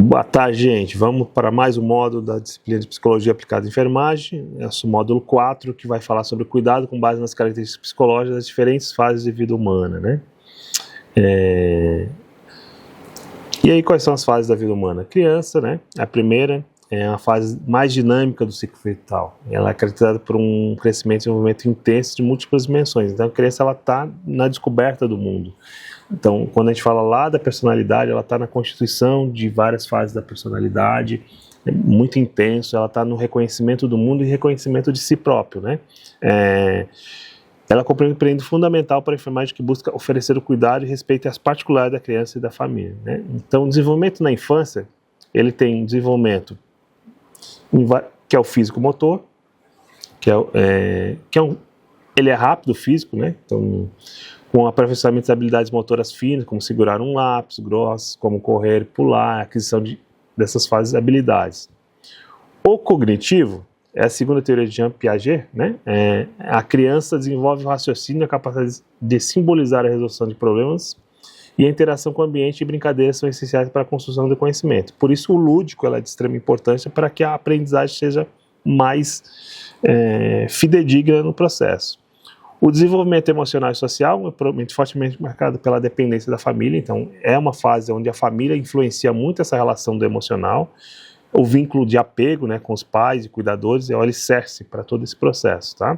Boa tarde, gente. Vamos para mais um módulo da disciplina de Psicologia Aplicada à Enfermagem. Esse é o módulo 4, que vai falar sobre cuidado com base nas características psicológicas das diferentes fases de vida humana, né? E aí, quais são as fases da vida humana? A criança, né? A primeira é a fase mais dinâmica do ciclo vital. Ela é caracterizada por um crescimento e desenvolvimento intenso de múltiplas dimensões. Então, a criança está na descoberta do mundo. Então, quando a gente fala lá da personalidade, ela está na constituição de várias fases da personalidade, é muito intenso, ela está no reconhecimento do mundo e reconhecimento de si próprio, né? Ela compreende um período fundamental para a enfermagem que busca oferecer o cuidado e respeito às particularidades da criança e da família, né? Então, o desenvolvimento na infância, ele tem desenvolvimento que é o físico-motor, ele é rápido, físico, né? Então, com aperfeiçoamento das habilidades motoras finas, como segurar um lápis grosso, como correr, pular, aquisição dessas fases de habilidades. O cognitivo é a segunda teoria de Jean Piaget, né? A criança desenvolve o raciocínio, a capacidade de simbolizar a resolução de problemas e a interação com o ambiente e brincadeiras são essenciais para a construção do conhecimento. Por isso, o lúdico é de extrema importância para que a aprendizagem seja mais fidedigna no processo. O desenvolvimento emocional e social é fortemente marcado pela dependência da família, então é uma fase onde a família influencia muito essa relação do emocional, o vínculo de apego, né, com os pais e cuidadores é o alicerce para todo esse processo, tá?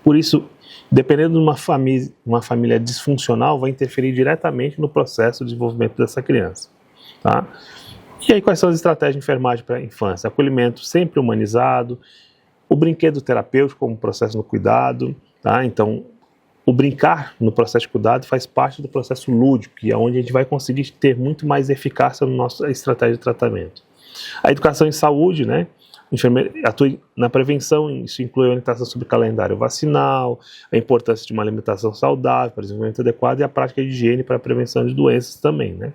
Por isso, dependendo de uma família disfuncional, vai interferir diretamente no processo de desenvolvimento dessa criança, tá? E aí, quais são as estratégias de enfermagem para a infância? Acolhimento sempre humanizado, o brinquedo terapêutico como processo no cuidado, tá? Então, o brincar no processo de cuidado faz parte do processo lúdico, que é onde a gente vai conseguir ter muito mais eficácia na nossa estratégia de tratamento. A educação em saúde, né? O enfermeiro atua na prevenção, isso inclui a orientação sobre calendário vacinal, a importância de uma alimentação saudável para o desenvolvimento adequado e a prática de higiene para a prevenção de doenças também, né?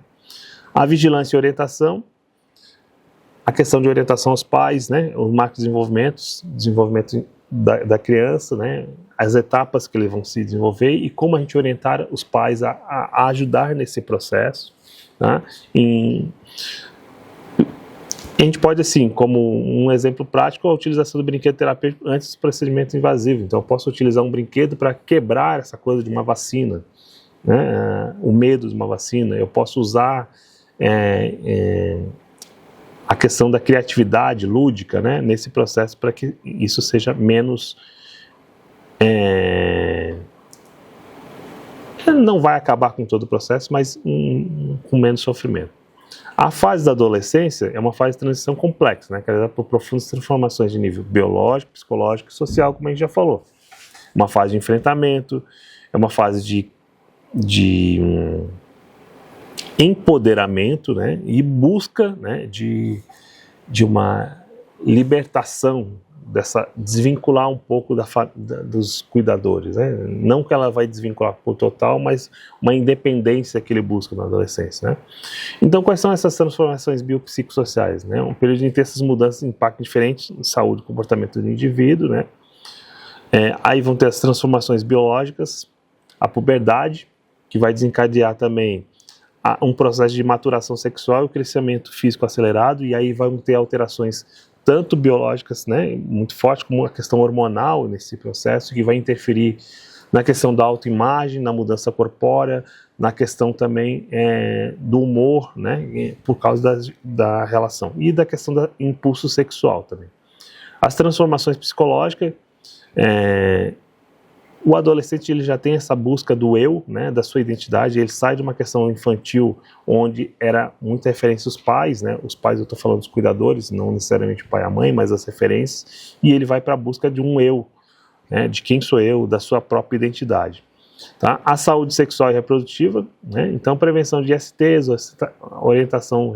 A vigilância e orientação, a questão de orientação aos pais, né? Os marcos de desenvolvimento da criança, né? As etapas que eles vão se desenvolver e como a gente orientar os pais a ajudar nesse processo, tá? A gente pode, assim, como um exemplo prático, a utilização do brinquedo terapêutico antes dos procedimentos invasivos. Então, eu posso utilizar um brinquedo para quebrar essa coisa de uma vacina, né? O medo de uma vacina. Eu posso usar a questão da criatividade lúdica, né, nesse processo para que isso seja menos... não vai acabar com todo o processo, mas com menos sofrimento. A fase da adolescência é uma fase de transição complexa, né, caracterizada por profundas transformações de nível biológico, psicológico e social, como a gente já falou. Uma fase de enfrentamento, é uma fase de empoderamento, né, e busca, né, de uma libertação, desvincular um pouco dos cuidadores, né? Não que ela vai desvincular por total, mas uma independência que ele busca na adolescência, né? Então, quais são essas transformações biopsicossociais, né? Um período de intensas mudanças impactam diferentes em saúde e comportamento do indivíduo, né? Aí vão ter as transformações biológicas, a puberdade, que vai desencadear também um processo de maturação sexual e o crescimento físico acelerado, e aí vão ter alterações tanto biológicas, né, muito fortes, como a questão hormonal nesse processo, que vai interferir na questão da autoimagem, na mudança corpórea, na questão também do humor, né, por causa da relação, e da questão do impulso sexual também. As transformações psicológicas, o adolescente ele já tem essa busca do eu, né, da sua identidade, ele sai de uma questão infantil onde era muita referência aos pais, né, os pais eu estou falando dos cuidadores, não necessariamente o pai e a mãe, mas as referências, e ele vai para a busca de um eu, né, de quem sou eu, da sua própria identidade. Tá? A saúde sexual e reprodutiva, né, então prevenção de STs, orientação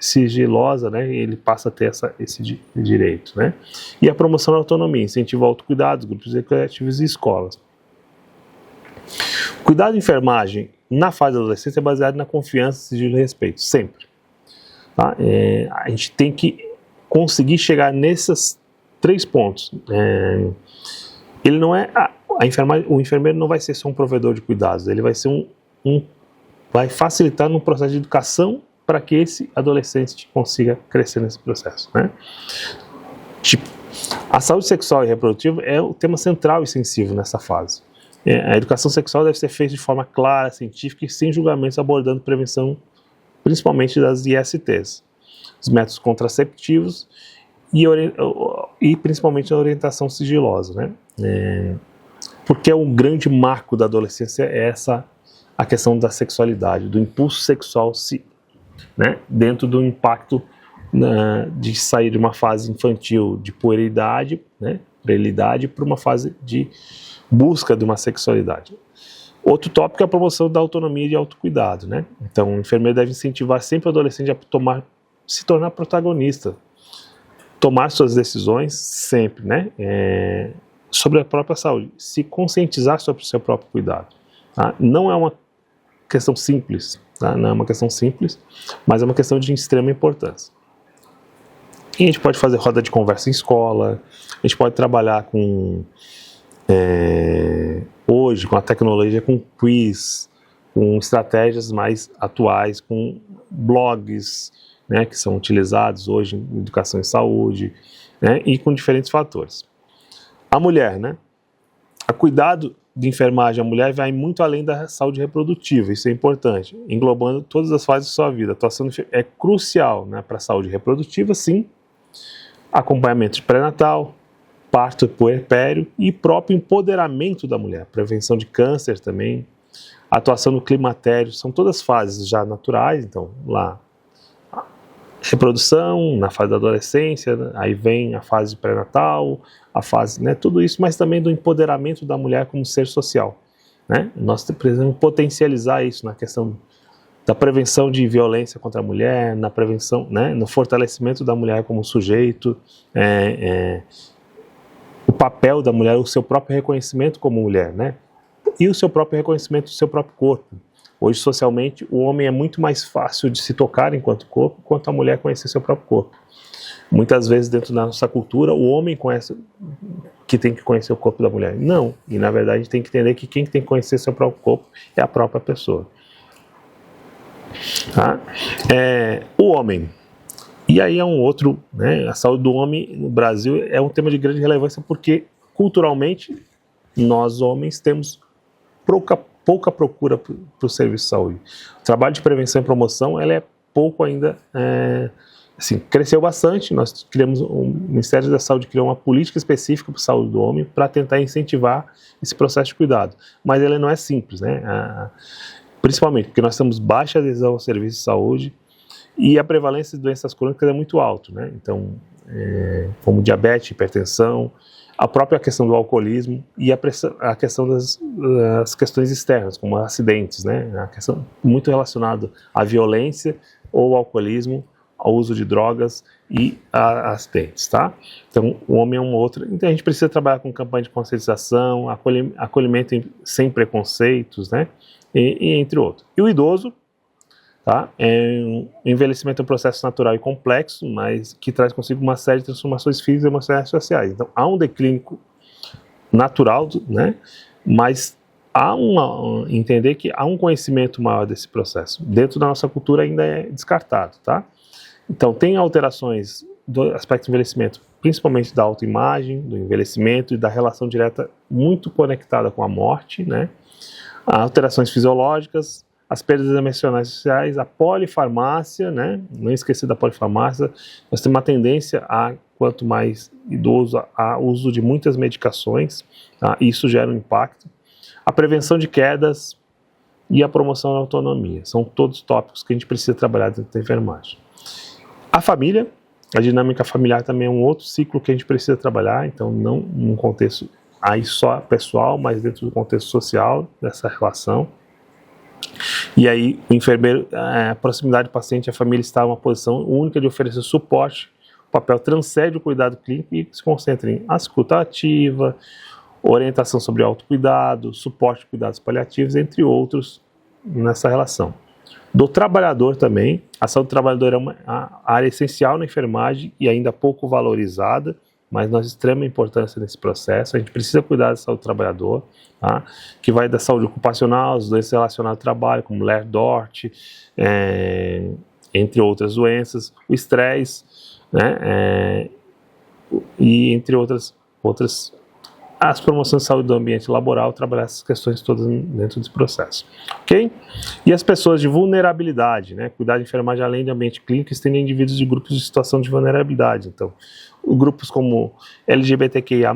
sigilosa, né, ele passa a ter esse direito, né? E a promoção da autonomia, incentivo ao autocuidado, grupos recreativos e escolas. Cuidado de enfermagem na fase da adolescência é baseado na confiança, sigilo e respeito, sempre. Tá? A gente tem que conseguir chegar nesses 3 pontos. Ele não é... o enfermeiro não vai ser só um provedor de cuidados, ele vai ser vai facilitar no processo de educação para que esse adolescente consiga crescer nesse processo, né? Tipo, a saúde sexual e reprodutiva é o tema central e sensível nessa fase. A educação sexual deve ser feita de forma clara, científica e sem julgamentos, abordando prevenção principalmente das ISTs, os métodos contraceptivos e principalmente a orientação sigilosa, né? Porque um grande marco da adolescência é a questão da sexualidade, do impulso sexual, né, dentro do impacto de sair de uma fase infantil de puerilidade, né, para uma fase de busca de uma sexualidade. Outro tópico é a promoção da autonomia e de autocuidado, né? Então, o enfermeiro deve incentivar sempre o adolescente a se tornar protagonista, tomar suas decisões sempre, né? Sobre a própria saúde, se conscientizar sobre o seu próprio cuidado. Tá? Não é uma questão simples, tá? Não é uma questão simples, mas é uma questão de extrema importância. E a gente pode fazer roda de conversa em escola, a gente pode trabalhar com hoje, com a tecnologia, com quiz, com estratégias mais atuais, com blogs, né, que são utilizados hoje em educação e saúde, né, e com diferentes fatores. A mulher, né? A cuidado de enfermagem à mulher vai muito além da saúde reprodutiva, isso é importante, englobando todas as fases de sua vida. A atuação é crucial, né, para a saúde reprodutiva, sim, acompanhamento de pré-natal, parto e puerpério e próprio empoderamento da mulher, prevenção de câncer também, atuação no climatério, são todas fases já naturais, então lá reprodução, na fase da adolescência, né? Aí vem a fase pré-natal, a fase, né, tudo isso, mas também do empoderamento da mulher como ser social, né? Nós precisamos potencializar isso na questão da prevenção de violência contra a mulher, na prevenção, né, no fortalecimento da mulher como sujeito, o papel da mulher, o seu próprio reconhecimento como mulher, né? E o seu próprio reconhecimento do seu próprio corpo. Hoje, socialmente, o homem é muito mais fácil de se tocar enquanto corpo, quanto a mulher conhecer seu próprio corpo. Muitas vezes, dentro da nossa cultura, o homem conhece que tem que conhecer o corpo da mulher. Não, e na verdade a gente tem que entender que quem tem que conhecer seu próprio corpo é a própria pessoa. Tá? O homem. E aí é um outro, né, a saúde do homem no Brasil é um tema de grande relevância porque, culturalmente, nós homens temos pouca procura para o serviço de saúde. O trabalho de prevenção e promoção, ela é pouco ainda, assim, cresceu bastante, nós criamos, o Ministério da Saúde criou uma política específica para a saúde do homem para tentar incentivar esse processo de cuidado, mas ela não é simples, né? Principalmente porque nós temos baixa adesão ao serviço de saúde e a prevalência de doenças crônicas é muito alta, né? Então, como diabetes, hipertensão, a própria questão do alcoolismo e a questão das questões externas, como acidentes, né? A questão muito relacionada à violência ou ao alcoolismo, ao uso de drogas e a acidentes, tá? Então, o homem é uma outra. Então, a gente precisa trabalhar com campanha de conscientização, acolhimento sem preconceitos, né? E entre outros. E o idoso, tá? O envelhecimento é um processo natural e complexo, mas que traz consigo uma série de transformações físicas, emocionais e sociais. Então, há um declínio natural, né? Mas há entender que há um conhecimento maior desse processo. Dentro da nossa cultura ainda é descartado, tá? Então, tem alterações do aspecto do envelhecimento, principalmente da autoimagem, do envelhecimento e da relação direta muito conectada com a morte, né? Há alterações fisiológicas, as perdas emocionais e sociais, a polifarmácia, né? Não esquecer da polifarmácia. Nós temos uma tendência quanto mais idoso, a uso de muitas medicações, tá? Isso gera um impacto. A prevenção de quedas e a promoção da autonomia. São todos tópicos que a gente precisa trabalhar dentro da enfermagem. A família, a dinâmica familiar também é um outro ciclo que a gente precisa trabalhar, então não num contexto aí só pessoal, mas dentro do contexto social dessa relação. E aí o enfermeiro, a proximidade do paciente, a família está em uma posição única de oferecer suporte, o papel transcende o cuidado clínico e se concentra em escuta ativa, orientação sobre autocuidado, suporte de cuidados paliativos, entre outros nessa relação. Do trabalhador também, a saúde do trabalhador é uma área essencial na enfermagem e ainda pouco valorizada, mas nós de extrema importância nesse processo. A gente precisa cuidar da saúde do trabalhador, tá? Que vai da saúde ocupacional, as doenças relacionadas ao trabalho, como Ler-Dort, entre outras doenças, o estresse, né, e entre outras as promoções de saúde do ambiente laboral, trabalhar essas questões todas dentro desse processo, ok? E as pessoas de vulnerabilidade, né, cuidar de enfermagem além do ambiente clínico, estende indivíduos de grupos de situação de vulnerabilidade, então, grupos como LGBTQIA+,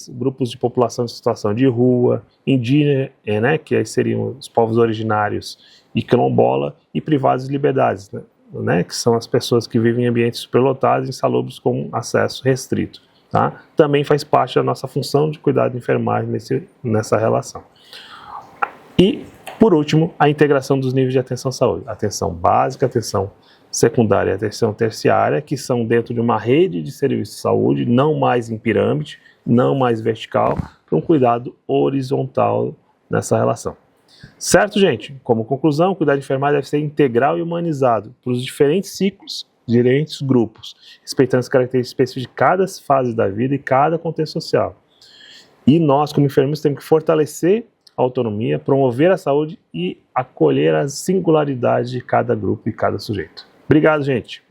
grupos de população de situação de rua, indígena, né, que aí seriam os povos originários e quilombola, e privados de liberdades, né, que são as pessoas que vivem em ambientes superlotados e insalubres com acesso restrito. Tá? Também faz parte da nossa função de cuidar de enfermagem nessa relação. E, por último, a integração dos níveis de atenção à saúde. Atenção básica, atenção secundária e atenção terciária, que são dentro de uma rede de serviços de saúde, não mais em pirâmide, não mais vertical, para um cuidado horizontal nessa relação. Certo, gente? Como conclusão, o cuidado de enfermagem deve ser integral e humanizado para os diferentes ciclos, diferentes grupos, respeitando as características específicas de cada fase da vida e cada contexto social. E nós, como enfermeiros, temos que fortalecer a autonomia, promover a saúde e acolher as singularidades de cada grupo e cada sujeito. Obrigado, gente!